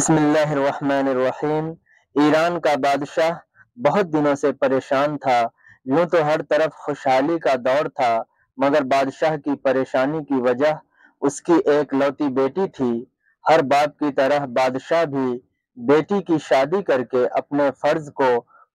بسم اللہ الرحمن الرحیم۔ ایران کا بادشاہ بہت دنوں سے پریشان تھا۔ یوں تو ہر طرف خوشحالی کا دور تھا، مگر بادشاہ کی پریشانی کی وجہ اس کی ایک لوتی بیٹی تھی۔ ہر باپ کی طرح بادشاہ بھی بیٹی کی شادی کر کے اپنے فرض کو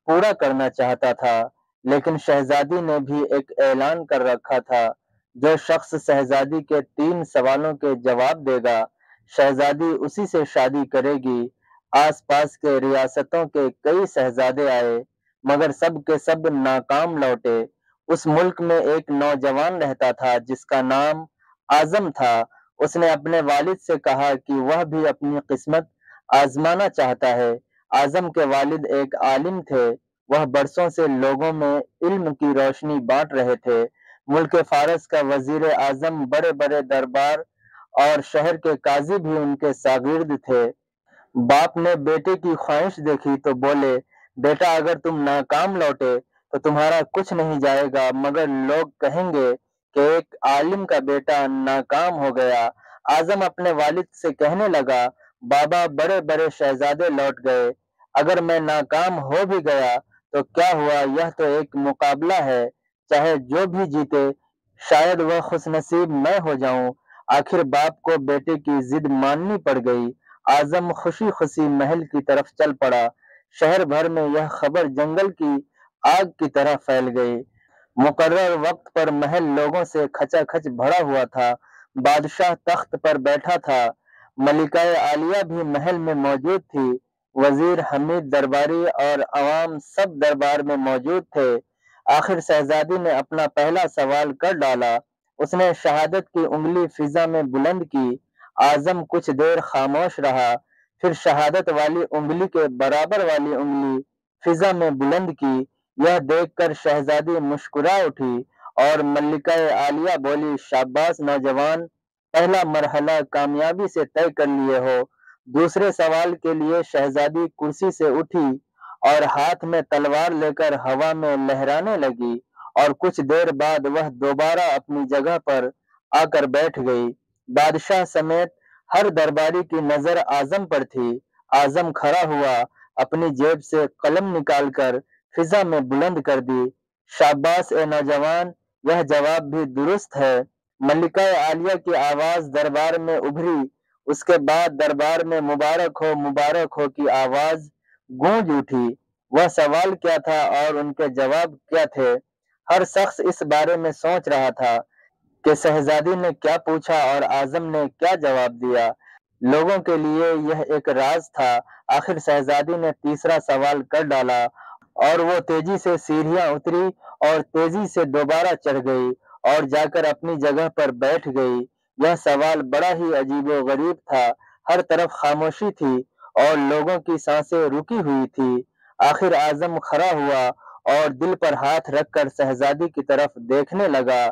پورا کرنا چاہتا تھا، لیکن شہزادی نے بھی ایک اعلان کر رکھا تھا، جو شخص شہزادی کے 3 سوالوں کے جواب دے گا، شہزادی اسی سے شادی کرے گی۔ آس پاس کے ریاستوں کے کئی شہزادے آئے، مگر سب کے سب ناکام لوٹے۔ اس ملک میں ایک نوجوان رہتا تھا جس کا نام اعظم تھا۔ اس نے اپنے والد سے کہا کہ وہ بھی اپنی قسمت آزمانا چاہتا ہے۔ اعظم کے والد ایک عالم تھے، وہ برسوں سے لوگوں میں علم کی روشنی بانٹ رہے تھے۔ ملک فارس کا وزیر اعظم، بڑے بڑے دربار اور شہر کے قاضی بھی ان کے شاگرد تھے۔ باپ نے بیٹے کی خواہش دیکھی تو بولے، بیٹا اگر تم ناکام لوٹے تو تمہارا کچھ نہیں جائے گا، مگر لوگ کہیں گے کہ ایک عالم کا بیٹا ناکام ہو گیا۔ اعظم اپنے والد سے کہنے لگا، بابا بڑے بڑے شہزادے لوٹ گئے، اگر میں ناکام ہو بھی گیا تو کیا ہوا، یہ تو ایک مقابلہ ہے، چاہے جو بھی جیتے شاید وہ خوش نصیب میں ہو جاؤں۔ آخر باپ کو بیٹے کی ضد ماننی پڑ گئی۔ اعظم خوشی خوشی محل کی طرف چل پڑا۔ شہر بھر میں یہ خبر جنگل کی آگ کی طرح پھیل گئی۔ مقرر وقت پر محل لوگوں سے کھچا کھچ بھرا ہوا تھا۔ بادشاہ تخت پر بیٹھا تھا، ملکہ عالیہ بھی محل میں موجود تھی، وزیر، حمید، درباری اور عوام سب دربار میں موجود تھے۔ آخر شہزادی نے اپنا پہلا سوال کر ڈالا۔ اس نے شہادت کی انگلی فضا میں بلند کی۔ اعظم کچھ دیر خاموش رہا، پھر شہادت والی انگلی کے برابر والی انگلی فضا میں بلند کی۔ یہ دیکھ کر شہزادی مسکرا اٹھی اور ملکہ عالیہ بولی، شاباش نوجوان، پہلا مرحلہ کامیابی سے طے کر لیے ہو۔ دوسرے سوال کے لیے شہزادی کرسی سے اٹھی اور ہاتھ میں تلوار لے کر ہوا میں لہرانے لگی، اور کچھ دیر بعد وہ دوبارہ اپنی جگہ پر آ کر بیٹھ گئی۔ بادشاہ سمیت ہر درباری کی نظر اعظم پر تھی۔ اعظم کھڑا ہوا، اپنی جیب سے قلم نکال کر فضا میں بلند کر دی، شاباش اے نوجوان، یہ جواب بھی درست ہے۔ ملکہ عالیہ کی آواز دربار میں ابھری۔ اس کے بعد دربار میں مبارک ہو کی آواز گونج اٹھی۔ وہ سوال کیا تھا اور ان کے جواب کیا تھے؟ ہر شخص اس بارے میں سوچ رہا تھا کہ شہزادی نے کیا پوچھا اور اعظم نے کیا جواب دیا۔ لوگوں کے لیے یہ ایک راز تھا۔ آخر شہزادی نے تیسرا سوال کر ڈالا اور وہ تیزی سے سیڑھیاں اتری اور تیزی سے دوبارہ چڑھ گئی اور جا کر اپنی جگہ پر بیٹھ گئی۔ یہ سوال بڑا ہی عجیب و غریب تھا۔ ہر طرف خاموشی تھی اور لوگوں کی سانسیں رکی ہوئی تھی۔ آخر اعظم کھڑا ہوا اور دل پر ہاتھ رکھ کر شہزادی کی طرف دیکھنے لگا۔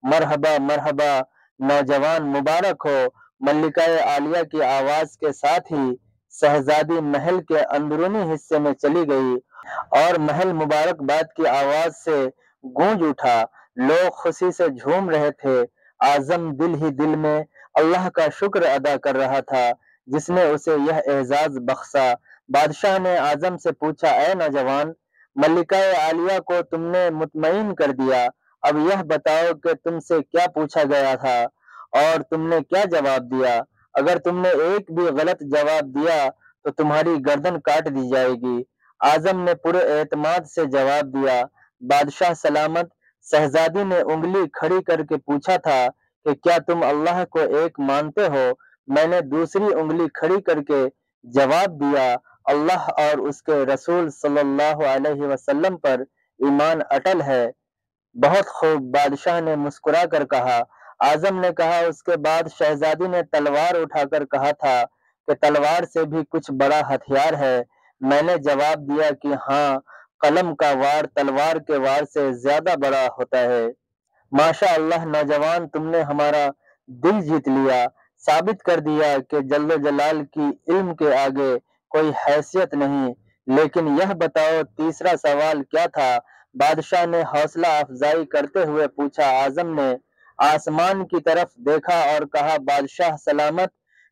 مرحبا مرحبا نوجوان، مبارک ہو۔ ملکہ عالیہ کی آواز کے ساتھ ہی شہزادی محل کے اندرونی حصے میں چلی گئی اور محل مبارک باد کی آواز سے گونج اٹھا۔ لوگ خوشی سے جھوم رہے تھے۔ اعظم دل ہی دل میں اللہ کا شکر ادا کر رہا تھا جس نے اسے یہ اعزاز بخشا۔ بادشاہ نے اعظم سے پوچھا، اے نوجوان، ملکہ عالیہ کو تم نے مطمئن کر دیا، اب یہ بتاؤ کہ تم سے کیا پوچھا گیا تھا اور تم نے کیا جواب دیا؟ اگر تم نے ایک بھی غلط جواب دیا تو تمہاری گردن کاٹ دی جائے گی۔ اعظم نے پورے اعتماد سے جواب دیا، بادشاہ سلامت۔ شہزادی نے انگلی کھڑی کر کے پوچھا تھا کہ کیا تم اللہ کو ایک مانتے ہو؟ میں نے دوسری انگلی کھڑی کر کے جواب دیا، اللہ اور اس کے رسول صلی اللہ علیہ وسلم پر ایمان اٹل ہے۔ بہت خوب، بادشاہ نے مسکرا کر کہا۔ اعظم نے کہا، اس کے بعد شہزادی نے تلوار اٹھا کر کہا تھا کہ تلوار سے بھی کچھ بڑا ہتھیار ہے۔ میں نے جواب دیا کہ ہاں، قلم کا وار تلوار کے وار سے زیادہ بڑا ہوتا ہے۔ ماشاء اللہ نوجوان، تم نے ہمارا دل جیت لیا، ثابت کر دیا کہ جل و جلال کی علم کے آگے کوئی حیثیت نہیں۔ لیکن یہ بتاؤ تیسرا سوال کیا تھا؟ بادشاہ نے حوصلہ افزائی کرتے ہوئے پوچھا۔ اعظم نے آسمان کی طرف دیکھا اور کہا، بادشاہ سلامت،